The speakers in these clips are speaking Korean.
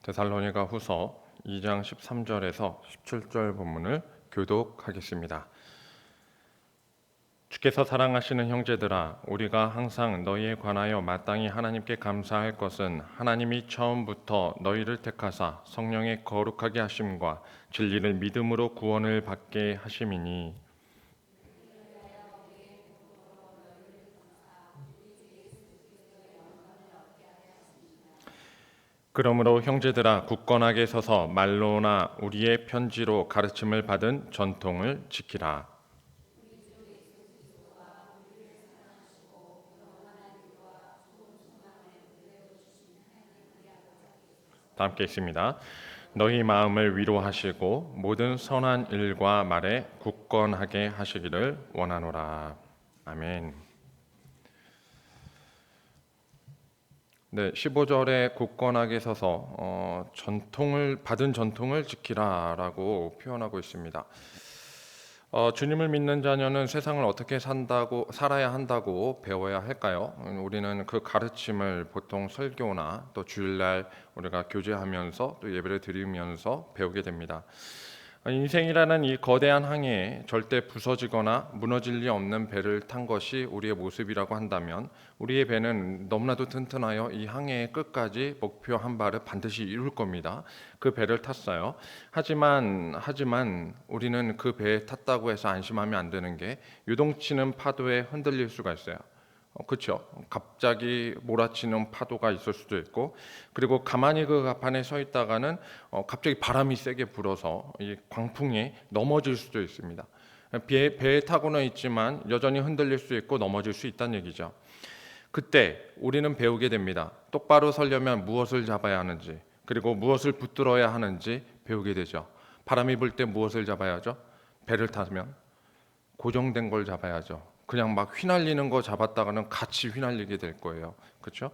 데살로니가 후서 2장 13절에서 17절 본문을 교독하겠습니다. 주께서 사랑하시는 형제들아, 우리가 항상 너희에 관하여 마땅히 하나님께 감사할 것은 하나님이 처음부터 너희를 택하사 성령의 거룩하게 하심과 진리를 믿음으로 구원을 받게 하심이니, 그러므로 형제들아, 굳건하게 서서 말로나 우리의 편지로 가르침을 받은 전통을 지키라. 다 함께 있습니다. 너희 마음을 위로하시고 모든 선한 일과 말에 굳건하게 하시기를 원하노라. 아멘. 네, 15절에 굳건하게 서서 받은 전통을 지키라라고 표현하고 있습니다. 주님을 믿는 자녀는 세상을 어떻게 살아야 한다고 배워야 할까요? 우리는 그 가르침을 보통 설교나 또 주일날 우리가 교제하면서 또 예배를 드리면서 배우게 됩니다. 인생이라는 이 거대한 항해에 절대 부서지거나 무너질 리 없는 배를 탄 것이 우리의 모습이라고 한다면, 우리의 배는 너무나도 튼튼하여 이 항해의 끝까지 목표한 바를 반드시 이룰 겁니다. 그 배를 탔어요. 하지만 우리는 그 배에 탔다고 해서 안심하면 안 되는 게, 요동치는 파도에 흔들릴 수가 있어요. 그렇죠. 갑자기 몰아치는 파도가 있을 수도 있고, 그리고 가만히 그 갑판에 서 있다가는 갑자기 바람이 세게 불어서 이 광풍에 넘어질 수도 있습니다. 배에 타고는 있지만 여전히 흔들릴 수 있고 넘어질 수 있다는 얘기죠. 그때 우리는 배우게 됩니다. 똑바로 서려면 무엇을 잡아야 하는지, 그리고 무엇을 붙들어야 하는지 배우게 되죠. 바람이 불 때 무엇을 잡아야죠? 배를 타면 고정된 걸 잡아야죠. 그냥 막 휘날리는 거 잡았다가는 같이 휘날리게 될 거예요. 그렇죠?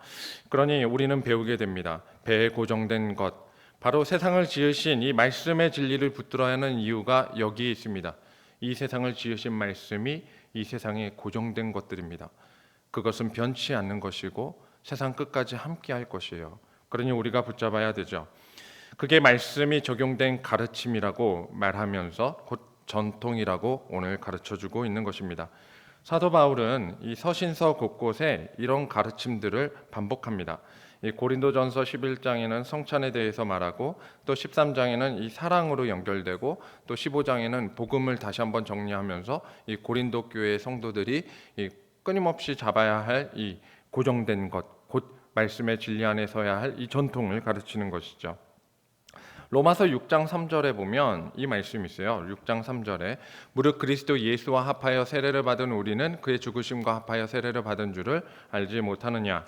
그러니 우리는 배우게 됩니다. 배에 고정된 것, 바로 세상을 지으신 이 말씀의 진리를 붙들어야 하는 이유가 여기에 있습니다. 이 세상을 지으신 말씀이 이 세상에 고정된 것들입니다. 그것은 변치 않는 것이고 세상 끝까지 함께할 것이에요. 그러니 우리가 붙잡아야 되죠. 그게 말씀이 적용된 가르침이라고 말하면서 곧 전통이라고 오늘 가르쳐주고 있는 것입니다. 사도 바울은 이 서신서 곳곳에 이런 가르침들을 반복합니다. 이 고린도전서 11장에는 성찬에 대해서 말하고, 또 13장에는 이 사랑으로 연결되고, 또 15장에는 복음을 다시 한번 정리하면서 이 고린도 교회 성도들이 이 끊임없이 잡아야 할 이 고정된 것, 곧 말씀의 진리 안에 서야 할 이 전통을 가르치는 것이죠. 로마서 6장 3절에 보면 이 말씀이 있어요. 6장 3절에 무릇 그리스도 예수와 합하여 세례를 받은 우리는 그의 죽으심과 합하여 세례를 받은 줄을 알지 못하느냐.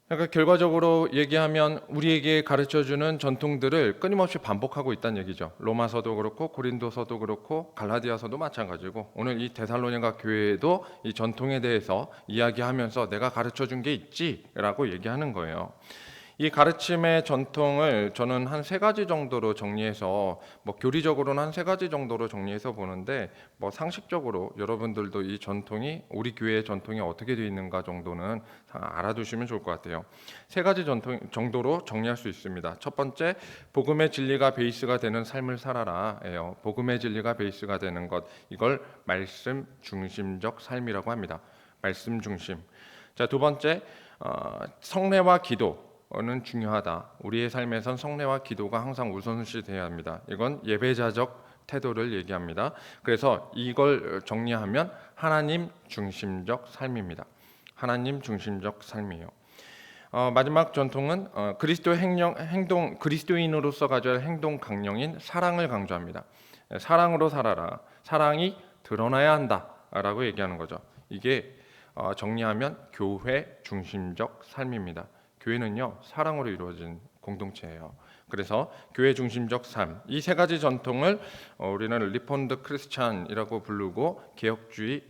그러니까 결과적으로 얘기하면 우리에게 가르쳐주는 전통들을 끊임없이 반복하고 있다는 얘기죠. 로마서도 그렇고 고린도서도 그렇고 갈라디아서도 마찬가지고, 오늘 이 데살로니가 교회에도 이 전통에 대해서 이야기하면서 내가 가르쳐준 게 있지라고 얘기하는 거예요. 이 가르침의 전통을 저는 한 3가지 정도로 정리해서, 교리적으로는 한 3가지 정도로 정리해서 보는데, 상식적으로 여러분들도 이 전통이, 우리 교회의 전통이 어떻게 되어 있는가 정도는 알아두시면 좋을 것 같아요. 3가지 전통 정도로 정리할 수 있습니다. 첫 번째, 복음의 진리가 베이스가 되는 삶을 살아라예요. 복음의 진리가 베이스가 되는 것, 이걸 말씀 중심적 삶이라고 합니다. 말씀 중심. 자, 두 번째, 성례와 기도 는 중요하다. 우리의 삶에선 성례와 기도가 항상 우선시돼야 합니다. 이건 예배자적 태도를 얘기합니다. 그래서 이걸 정리하면 하나님 중심적 삶입니다. 하나님 중심적 삶이에요. 마지막 전통은 그리스도인으로서 가져야 할 행동 강령인 사랑을 강조합니다. 사랑으로 살아라. 사랑이 드러나야 한다라고 얘기하는 거죠. 이게 정리하면 교회 중심적 삶입니다. 교회는요, 사랑으로 이루어진 공동체예요. 그래서 교회 중심적 삶, 이 3가지 전통을 우리는 리폰드 크리스찬이라고 부르고 개혁주의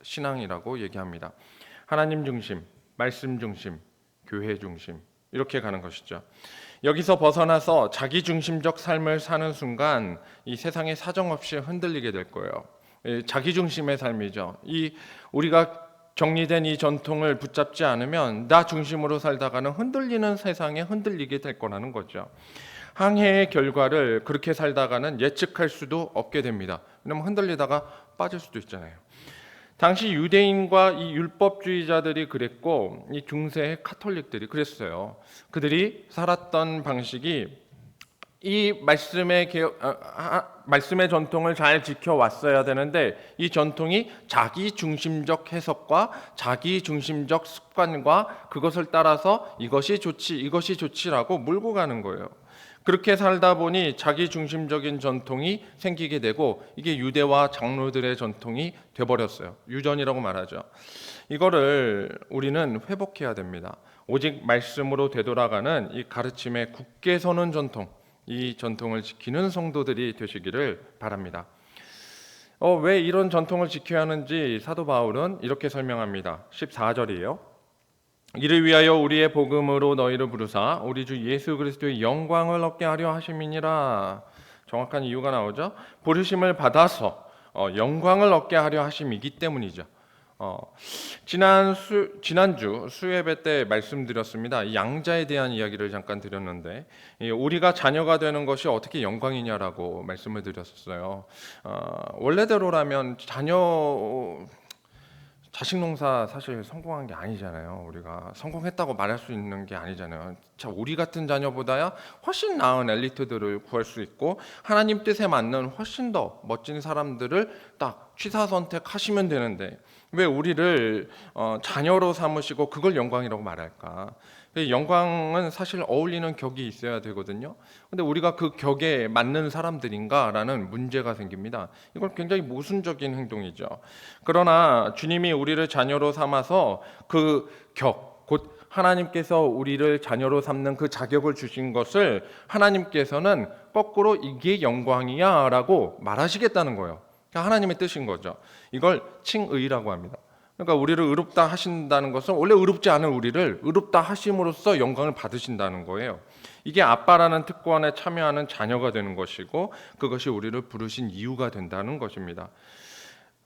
신앙이라고 얘기합니다. 하나님 중심, 말씀 중심, 교회 중심, 이렇게 가는 것이죠. 여기서 벗어나서 자기 중심적 삶을 사는 순간 이 세상에 사정없이 흔들리게 될 거예요. 자기 중심의 삶이죠. 우리가 정리된 이 전통을 붙잡지 않으면 나 중심으로 살다가는 흔들리는 세상에 흔들리게 될 거라는 거죠. 항해의 결과를 그렇게 살다가는 예측할 수도 없게 됩니다. 왜냐면 흔들리다가 빠질 수도 있잖아요. 당시 유대인과 이 율법주의자들이 그랬고 이 중세의 카톨릭들이 그랬어요. 그들이 살았던 방식이 이 말씀의 전통을 잘 지켜왔어야 되는데 이 전통이 자기 중심적 해석과 자기 중심적 습관과 그것을 따라서 이것이 좋지라고 몰고 가는 거예요. 그렇게 살다 보니 자기 중심적인 전통이 생기게 되고 이게 유대와 장로들의 전통이 돼버렸어요. 유전이라고 말하죠. 이거를 우리는 회복해야 됩니다. 오직 말씀으로 되돌아가는 이 가르침에 굳게 서는 전통, 이 전통을 지키는 성도들이 되시기를 바랍니다. 왜 이런 전통을 지켜야 하는지 사도 바울은 이렇게 설명합니다. 14절이에요. 이를 위하여 우리의 복음으로 너희를 부르사 우리 주 예수 그리스도의 영광을 얻게 하려 하심이니라. 정확한 이유가 나오죠. 부르심을 받아서 영광을 얻게 하려 하심이기 때문이죠. 지난주 수예배 때 말씀드렸습니다. 양자에 대한 이야기를 잠깐 드렸는데 우리가 자녀가 되는 것이 어떻게 영광이냐라고 말씀을 드렸었어요. 원래대로라면 자식 농사 사실 성공한 게 아니잖아요. 우리가 성공했다고 말할 수 있는 게 아니잖아요. 자, 우리 같은 자녀보다야 훨씬 나은 엘리트들을 구할 수 있고 하나님 뜻에 맞는 훨씬 더 멋진 사람들을 딱 취사 선택하시면 되는데 왜 우리를 자녀로 삼으시고 그걸 영광이라고 말할까? 영광은 사실 어울리는 격이 있어야 되거든요. 근데 우리가 그 격에 맞는 사람들인가라는 문제가 생깁니다. 이건 굉장히 모순적인 행동이죠. 그러나 주님이 우리를 자녀로 삼아서 그 격, 곧 하나님께서 우리를 자녀로 삼는 그 자격을 주신 것을 하나님께서는 거꾸로 이게 영광이야 라고 말하시겠다는 거예요. 그러니까 하나님의 뜻인 거죠. 이걸 칭의라고 합니다. 그러니까 우리를 의롭다 하신다는 것은 원래 의롭지 않은 우리를 의롭다 하심으로써 영광을 받으신다는 거예요. 이게 아빠라는 특권에 참여하는 자녀가 되는 것이고 그것이 우리를 부르신 이유가 된다는 것입니다.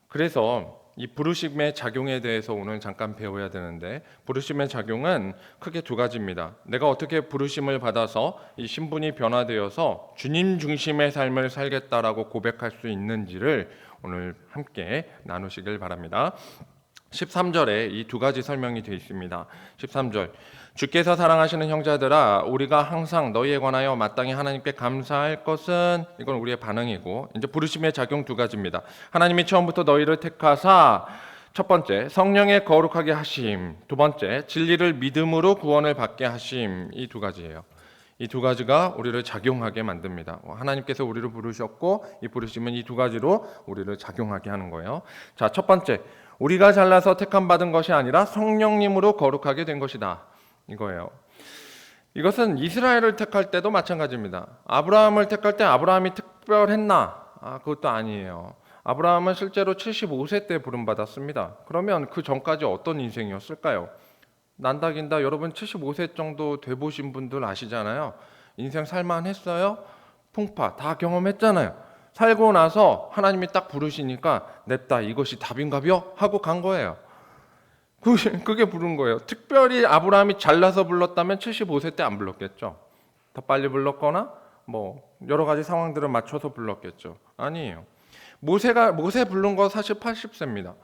그래서 이 부르심의 작용에 대해서 오늘 잠깐 배워야 되는데 부르심의 작용은 크게 두 가지입니다. 내가 어떻게 부르심을 받아서 이 신분이 변화되어서 주님 중심의 삶을 살겠다라고 고백할 수 있는지를 오늘 함께 나누시길 바랍니다. 13절에 이 두 가지 설명이 되어 있습니다. 13절 주께서 사랑하시는 형제들아 우리가 항상 너희에 관하여 마땅히 하나님께 감사할 것은 이건 우리의 반응이고 이제 부르심의 작용 두 가지입니다. 하나님이 처음부터 너희를 택하사 첫 번째 성령의 거룩하게 하심, 두 번째 진리를 믿음으로 구원을 받게 하심. 이 두 가지예요. 이 두 가지가 우리를 작용하게 만듭니다. 하나님께서 우리를 부르셨고 이 부르심은 이 두 가지로 우리를 작용하게 하는 거예요. 자, 첫 번째 우리가 잘나서 택함 받은 것이 아니라 성령님으로 거룩하게 된 것이다. 이거예요. 이것은 이스라엘을 택할 때도 마찬가지입니다. 아브라함을 택할 때 아브라함이 특별했나? 그것도 아니에요. 아브라함은 실제로 75세 때 부름받았습니다. 그러면 그 전까지 어떤 인생이었을까요? 난다긴다 여러분 75세 정도 돼보신 분들 아시잖아요. 인생 살만했어요? 풍파 다 경험했잖아요. 살고 나서 하나님이 딱 부르시니까 냅다 이것이 답인가벼? 하고 간 거예요. 그게 부른 거예요. 특별히 아브라함이 잘나서 불렀다면 75세 때 안 불렀겠죠. 더 빨리 불렀거나 뭐 여러 가지 상황들을 맞춰서 불렀겠죠. 아니에요. 모세 부른 거 사실 80세입니다.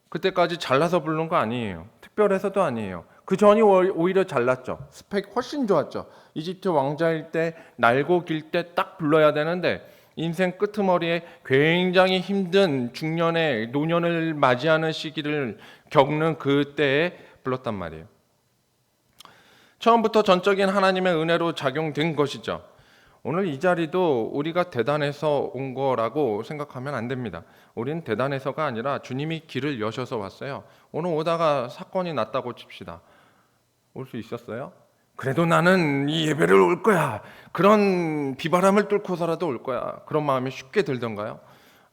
그때까지 잘나서 부른 거 아니에요. 특별해서도 아니에요. 그 전이 오히려 잘났죠. 스펙 훨씬 좋았죠. 이집트 왕자일 때 날고 길 때 딱 불러야 되는데 인생 끄트머리에 굉장히 힘든 중년의 노년을 맞이하는 시기를 겪는 그때에 불렀단 말이에요. 처음부터 전적인 하나님의 은혜로 작용된 것이죠. 오늘 이 자리도 우리가 대단해서 온 거라고 생각하면 안 됩니다. 우리는 대단해서가 아니라 주님이 길을 여셔서 왔어요. 오늘 오다가 사건이 났다고 칩시다. 올 수 있었어요? 그래도 나는 이 예배를 올 거야. 그런 비바람을 뚫고서라도 올 거야. 그런 마음이 쉽게 들던가요?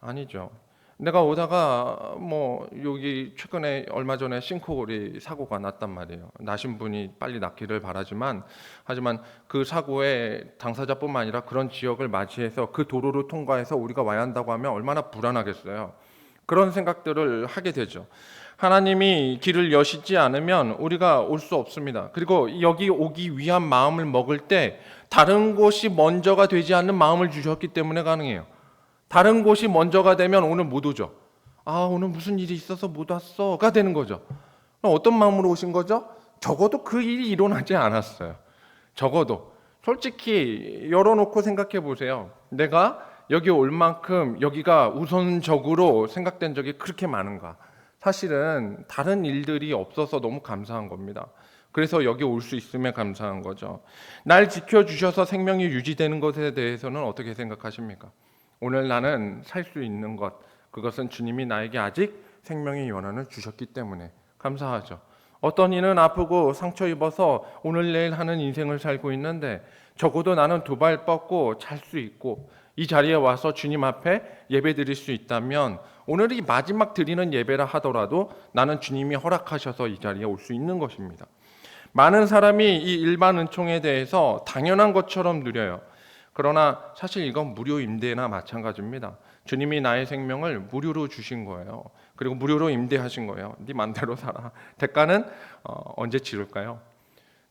아니죠. 내가 오다가 뭐 여기 최근에 얼마 전에 싱크홀이 사고가 났단 말이에요. 나신 분이 빨리 낫기를 바라지만 하지만 그 사고에 당사자뿐만 아니라 그런 지역을 맞이해서 그 도로를 통과해서 우리가 와야 한다고 하면 얼마나 불안하겠어요. 그런 생각들을 하게 되죠. 하나님이 길을 여시지 않으면 우리가 올 수 없습니다. 그리고 여기 오기 위한 마음을 먹을 때 다른 곳이 먼저가 되지 않는 마음을 주셨기 때문에 가능해요. 다른 곳이 먼저가 되면 오늘 못 오죠. 오늘 무슨 일이 있어서 못 왔어가 되는 거죠. 그럼 어떤 마음으로 오신 거죠? 적어도 그 일이 일어나지 않았어요. 적어도 솔직히 열어놓고 생각해 보세요. 내가 여기 올 만큼 여기가 우선적으로 생각된 적이 그렇게 많은가? 사실은 다른 일들이 없어서 너무 감사한 겁니다. 그래서 여기 올 수 있음에 감사한 거죠. 날 지켜주셔서 생명이 유지되는 것에 대해서는 어떻게 생각하십니까? 오늘 나는 살 수 있는 것, 그것은 주님이 나에게 아직 생명의 연한을 주셨기 때문에 감사하죠. 어떤 이는 아프고 상처 입어서 오늘 내일 하는 인생을 살고 있는데 적어도 나는 두 발 뻗고 잘 수 있고 이 자리에 와서 주님 앞에 예배 드릴 수 있다면 오늘이 마지막 드리는 예배라 하더라도 나는 주님이 허락하셔서 이 자리에 올 수 있는 것입니다. 많은 사람이 이 일반 은총에 대해서 당연한 것처럼 누려요. 그러나 사실 이건 무료 임대나 마찬가지입니다. 주님이 나의 생명을 무료로 주신 거예요. 그리고 무료로 임대하신 거예요. 네 맘대로 살아. 대가는 언제 치를까요?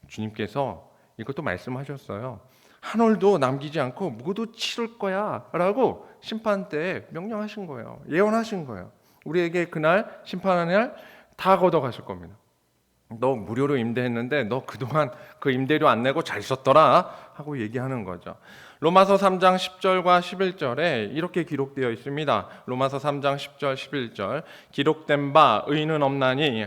주님께서 이것도 말씀하셨어요. 한 올도 남기지 않고 모두 치를 거야 라고 심판 때 명령하신 거예요. 예언하신 거예요. 우리에게 그날 심판하는 날 다 걷어가실 겁니다. 너 무료로 임대했는데 너 그동안 그 임대료 안 내고 잘 썼더라 하고 얘기하는 거죠. 로마서 3장 10절과 11절에 이렇게 기록되어 있습니다. 로마서 3장 10절 11절 기록된 바 의인은 없나니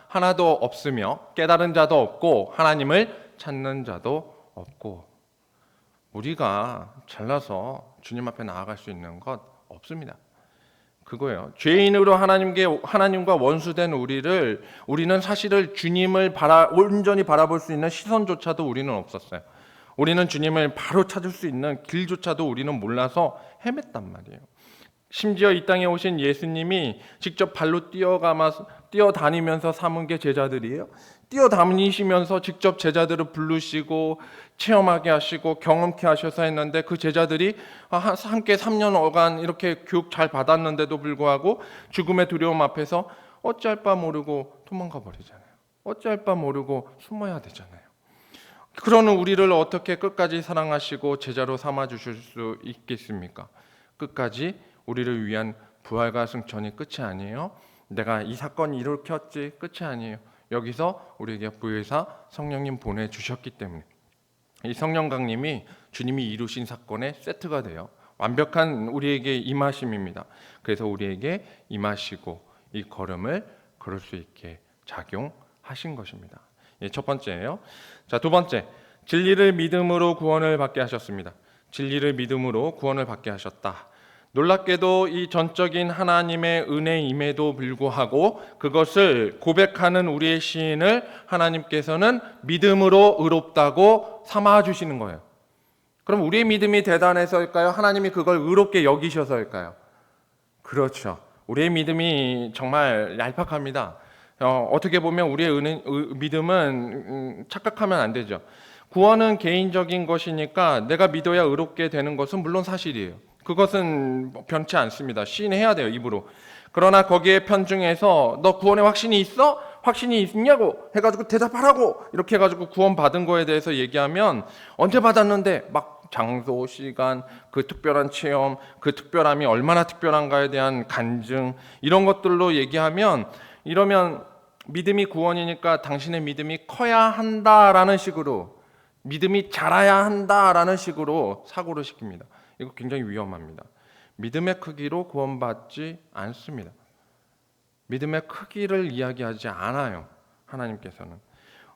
하나도 없으며 깨달은 자도 없고 하나님을 찾는 자도 없고. 우리가 잘나서 주님 앞에 나아갈 수 있는 것 없습니다. 그거예요. 죄인으로 하나님과 원수된 우리는 사실을 주님을 온전히 바라볼 수 있는 시선조차도 우리는 없었어요. 우리는 주님을 바로 찾을 수 있는 길조차도 우리는 몰라서 헤맸단 말이에요. 심지어 이 땅에 오신 예수님이 직접 발로 뛰어다니면서 삼은 게 제자들이에요. 뛰어다니시면서 직접 제자들을 부르시고 체험하게 하시고 경험케 하셔서 했는데 그 제자들이 함께 3년간 이렇게 교육 잘 받았는데도 불구하고 죽음의 두려움 앞에서 어찌할 바 모르고 도망가 버리잖아요. 어찌할 바 모르고 숨어야 되잖아요. 그러는 우리를 어떻게 끝까지 사랑하시고 제자로 삼아 주실 수 있겠습니까? 끝까지 우리를 위한 부활과 승천이 끝이 아니에요. 내가 이 사건 일으켰지 끝이 아니에요. 여기서 우리에게 부의사 성령님 보내주셨기 때문에 이 성령 강림이 주님이 이루신 사건의 세트가 돼요. 완벽한 우리에게 임하심입니다. 그래서 우리에게 임하시고 이 걸음을 걸을 수 있게 작용하신 것입니다. 첫 번째예요. 자, 두 번째, 진리를 믿음으로 구원을 받게 하셨습니다. 진리를 믿음으로 구원을 받게 하셨다. 놀랍게도 이 전적인 하나님의 은혜임에도 불구하고 그것을 고백하는 우리의 시인을 하나님께서는 믿음으로 의롭다고 삼아 주시는 거예요. 그럼 우리의 믿음이 대단해서일까요? 하나님이 그걸 의롭게 여기셔서일까요? 그렇죠. 우리의 믿음이 정말 얄팍합니다. 어떻게 보면 우리의 믿음은 착각하면 안 되죠. 구원은 개인적인 것이니까 내가 믿어야 의롭게 되는 것은 물론 사실이에요. 그것은 변치 않습니다. 시인해야 돼요, 입으로. 그러나 거기에 편중해서 너 구원에 확신이 있어? 확신이 있냐고 해가지고 대답하라고 이렇게 해가지고 구원 받은 거에 대해서 얘기하면 언제 받았는데 막 장소, 시간, 그 특별한 체험, 그 특별함이 얼마나 특별한가에 대한 간증 이런 것들로 얘기하면 이러면 믿음이 구원이니까 당신의 믿음이 커야 한다라는 식으로 믿음이 자라야 한다라는 식으로 사고를 시킵니다. 이거 굉장히 위험합니다. 믿음의 크기로 구원받지 않습니다. 믿음의 크기를 이야기하지 않아요. 하나님께서는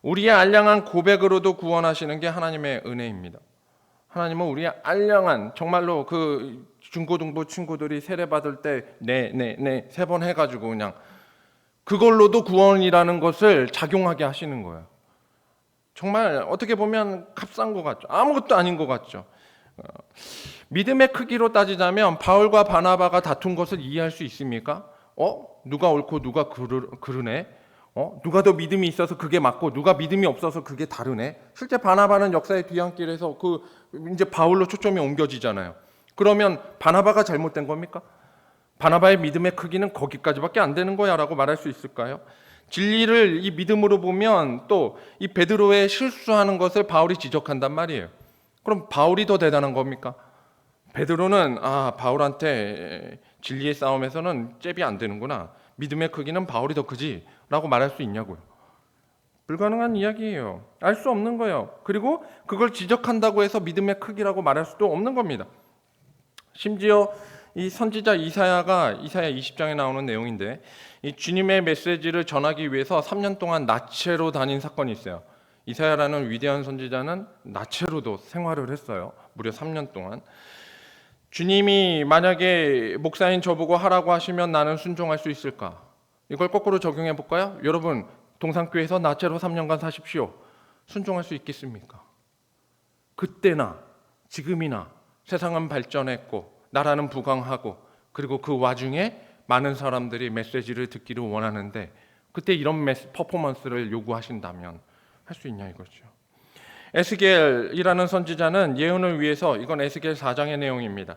우리의 알량한 고백으로도 구원하시는 게 하나님의 은혜입니다. 하나님은 우리의 알량한 정말로 그 중고등부 친구들이 세례 받을 때 네 세 번 해가지고 그냥 그걸로도 구원이라는 것을 작용하게 하시는 거예요. 정말 어떻게 보면 값싼 것 같죠. 아무것도 아닌 것 같죠. 믿음의 크기로 따지자면 바울과 바나바가 다툰 것을 이해할 수 있습니까? 누가 옳고 누가 그르네? 누가 더 믿음이 있어서 그게 맞고 누가 믿음이 없어서 그게 다르네? 실제 바나바는 역사의 뒤안길에서 이제 바울로 초점이 옮겨지잖아요. 그러면 바나바가 잘못된 겁니까? 바나바의 믿음의 크기는 거기까지밖에 안 되는 거야 라고 말할 수 있을까요? 진리를 이 믿음으로 보면 또 이 베드로의 실수하는 것을 바울이 지적한단 말이에요. 그럼 바울이 더 대단한 겁니까? 베드로는 바울한테 진리의 싸움에서는 잽이 안 되는구나, 믿음의 크기는 바울이 더 크지 라고 말할 수 있냐고요. 불가능한 이야기예요. 알 수 없는 거예요. 그리고 그걸 지적한다고 해서 믿음의 크기라고 말할 수도 없는 겁니다. 심지어 이 선지자 이사야 20장에 나오는 내용인데, 이 주님의 메시지를 전하기 위해서 3년 동안 나체로 다닌 사건이 있어요. 이사야라는 위대한 선지자는 나체로도 생활을 했어요. 무려 3년 동안. 주님이 만약에 목사인 저보고 하라고 하시면 나는 순종할 수 있을까? 이걸 거꾸로 적용해 볼까요? 여러분, 동산교회에서 나체로 3년간 사십시오. 순종할 수 있겠습니까? 그때나 지금이나 세상은 발전했고 나라는 부강하고, 그리고 그 와중에 많은 사람들이 메시지를 듣기를 원하는데 그때 이런 퍼포먼스를 요구하신다면 할 수 있냐 이거죠. 에스겔이라는 선지자는 예언을 위해서, 이건 에스겔 4장의 내용입니다,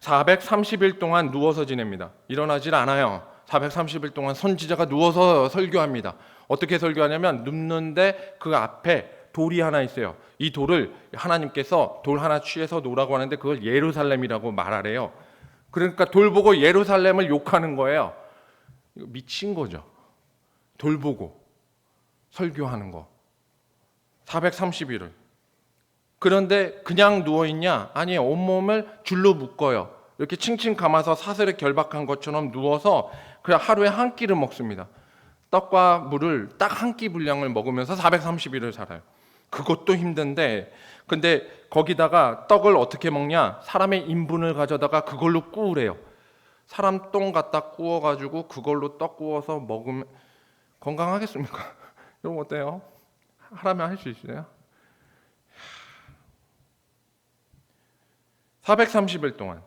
430일 동안 누워서 지냅니다. 일어나질 않아요. 430일 동안 선지자가 누워서 설교합니다. 어떻게 설교하냐면 눕는데 그 앞에 돌이 하나 있어요. 이 돌을 하나님께서 돌 하나 취해서 놓으라고 하는데 그걸 예루살렘이라고 말하래요. 그러니까 돌 보고 예루살렘을 욕하는 거예요. 미친 거죠. 돌 보고 설교하는 거 430일을. 그런데 그냥 누워있냐? 아니에요. 온몸을 줄로 묶어요. 이렇게 칭칭 감아서 사슬에 결박한 것처럼 누워서 그냥 하루에 한 끼를 먹습니다. 떡과 물을 딱 한 끼 분량을 먹으면서 430일을 살아요. 그것도 힘든데, 근데 거기다가 떡을 어떻게 먹냐? 사람의 인분을 가져다가 그걸로 구우래요. 사람 똥 갖다 구워가지고 그걸로 떡 구워서 먹으면 건강하겠습니까? 여러분 어때요? 하라면 할 수 있어요? 430일 동안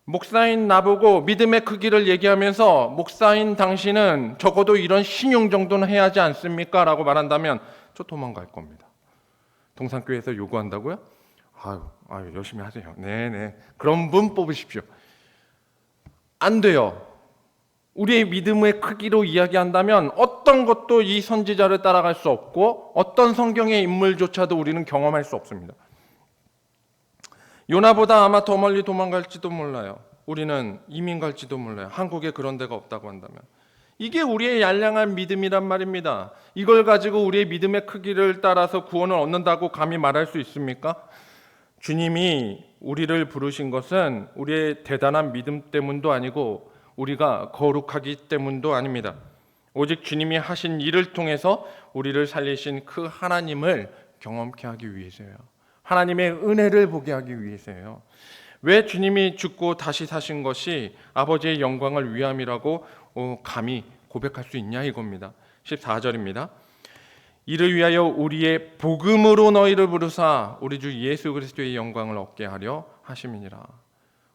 목사인 나보고 믿음의 크기를 얘기하면서 목사인 당신은 적어도 이런 신용 정도는 해야 하지 않습니까? 라고 말한다면 저 도망갈 겁니다. 동산교회에서 요구한다고요? 아유 열심히 하세요. 네네. 그런 분 뽑으십시오. 안 돼요. 우리의 믿음의 크기로 이야기한다면 어떤 것도 이 선지자를 따라갈 수 없고 어떤 성경의 인물조차도 우리는 경험할 수 없습니다. 요나보다 아마 더 멀리 도망갈지도 몰라요. 우리는 이민 갈지도 몰라요. 한국에 그런 데가 없다고 한다면. 이게 우리의 양량한 믿음이란 말입니다. 이걸 가지고 우리의 믿음의 크기를 따라서 구원을 얻는다고 감히 말할 수 있습니까? 주님이 우리를 부르신 것은 우리의 대단한 믿음 때문도 아니고 우리가 거룩하기 때문도 아닙니다. 오직 주님이 하신 일을 통해서 우리를 살리신 그 하나님을 경험케 하기 위해서예요. 하나님의 은혜를 보게 하기 위해서예요. 왜 주님이 죽고 다시 사신 것이 아버지의 영광을 위함이라고 감히 고백할 수 있냐 이겁니다. 14절입니다. 이를 위하여 우리의 복음으로 너희를 부르사 우리 주 예수 그리스도의 영광을 얻게 하려 하심이니라.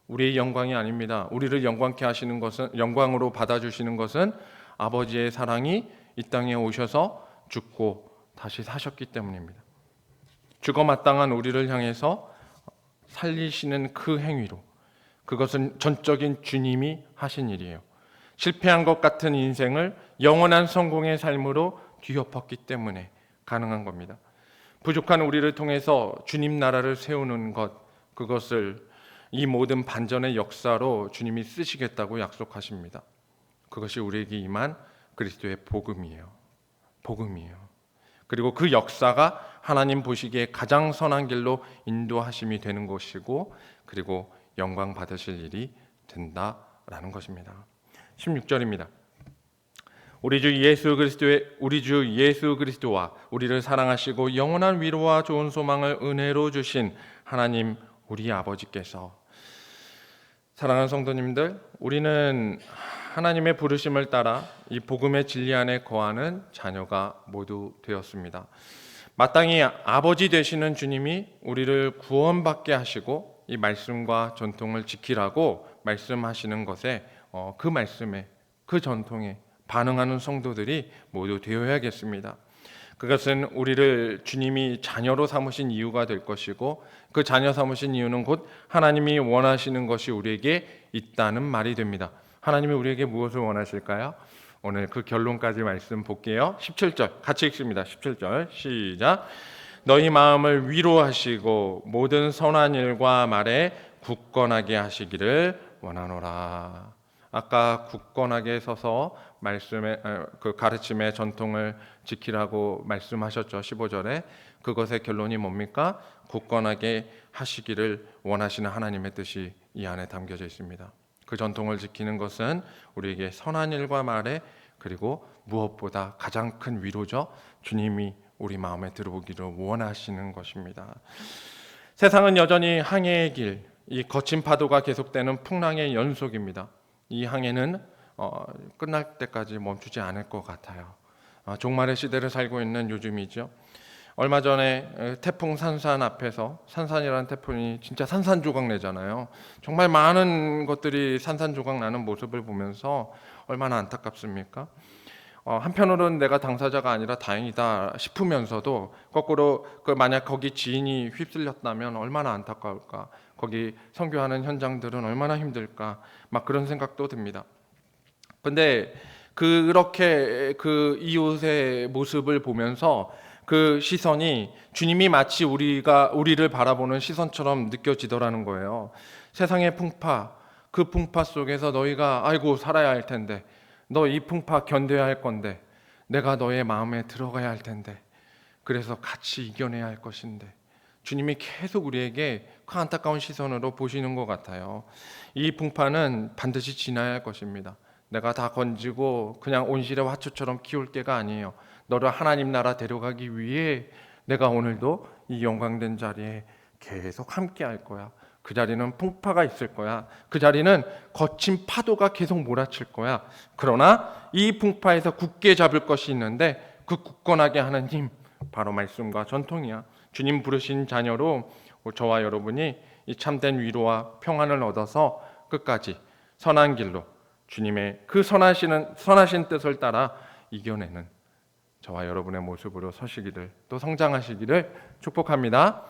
우리의 영광이 아닙니다. 우리를 영광케 하시는 것은, 영광으로 받아주시는 것은 아버지의 사랑이 이 땅에 오셔서 죽고 다시 사셨기 때문입니다. 죽어 마땅한 우리를 향해서 살리시는 그 행위로, 그것은 전적인 주님이 하신 일이에요. 실패한 것 같은 인생을 영원한 성공의 삶으로 뒤엎었기 때문에 가능한 겁니다. 부족한 우리를 통해서 주님 나라를 세우는 것, 그것을 이 모든 반전의 역사로 주님이 쓰시겠다고 약속하십니다. 그것이 우리에게 임한 그리스도의 복음이에요. 복음이에요. 그리고 그 역사가 하나님 보시기에 가장 선한 길로 인도하심이 되는 것이고, 그리고 영광 받으실 일이 된다라는 것입니다. 16절입니다. 우리 주 예수 그리스도와 우리를 사랑하시고 영원한 위로와 좋은 소망을 은혜로 주신 하나님 우리 아버지께서. 사랑하는 성도님들, 우리는 하나님의 부르심을 따라 이 복음의 진리 안에 거하는 자녀가 모두 되었습니다. 마땅히 아버지 되시는 주님이 우리를 구원받게 하시고 이 말씀과 전통을 지키라고 말씀하시는 것에 그 말씀에, 그 전통에 반응하는 성도들이 모두 되어야겠습니다. 그것은 우리를 주님이 자녀로 삼으신 이유가 될 것이고, 그 자녀 삼으신 이유는 곧 하나님이 원하시는 것이 우리에게 있다는 말이 됩니다. 하나님이 우리에게 무엇을 원하실까요? 오늘 그 결론까지 말씀 볼게요. 17절 같이 읽습니다. 17절 시작. 너희 마음을 위로하시고 모든 선한 일과 말에 굳건하게 하시기를 원하노라. 아까 굳건하게 서서 말씀의 그 가르침의 전통을 지키라고 말씀하셨죠. 15절에 그것의 결론이 뭡니까? 굳건하게 하시기를 원하시는 하나님의 뜻이 이 안에 담겨져 있습니다. 그 전통을 지키는 것은 우리에게 선한 일과 말에 그리고 무엇보다 가장 큰 위로죠. 주님이 우리 마음에 들어오기를 원하시는 것입니다. 세상은 여전히 항해의 길, 이 거친 파도가 계속되는 풍랑의 연속입니다. 이 항해는 끝날 때까지 멈추지 않을 것 같아요. 종말의 시대를 살고 있는 요즘이죠. 얼마 전에 태풍 산산 앞에서 산산이라는 태풍이 진짜 산산조각 내잖아요. 정말 많은 것들이 산산조각 나는 모습을 보면서 얼마나 안타깝습니까? 한편으로는 내가 당사자가 아니라 다행이다 싶으면서도 거꾸로 만약 거기 지인이 휩쓸렸다면 얼마나 안타까울까? 거기 선교하는 현장들은 얼마나 힘들까? 막 그런 생각도 듭니다. 근데 그렇게 그 이웃의 모습을 보면서 그 시선이 주님이 마치 우리를 바라보는 시선처럼 느껴지더라는 거예요. 세상의 풍파, 그 풍파 속에서 너희가 아이고 살아야 할 텐데, 너 이 풍파 견뎌야 할 건데, 내가 너의 마음에 들어가야 할 텐데, 그래서 같이 이겨내야 할 것인데, 주님이 계속 우리에게 그 안타까운 시선으로 보시는 것 같아요. 이 풍파는 반드시 지나야 할 것입니다. 내가 다 건지고 그냥 온실의 화초처럼 키울 게가 아니에요. 너를 하나님 나라 데려가기 위해 내가 오늘도 이 영광된 자리에 계속 함께 할 거야. 그 자리는 풍파가 있을 거야. 그 자리는 거친 파도가 계속 몰아칠 거야. 그러나 이 풍파에서 굳게 잡을 것이 있는데 그 굳건하게 하는 힘, 바로 말씀과 전통이야. 주님 부르신 자녀로 저와 여러분이 이 참된 위로와 평안을 얻어서 끝까지 선한 길로 주님의 그 선하신 뜻을 따라 이겨내는 저와 여러분의 모습으로 서시기를 또 성장하시기를 축복합니다.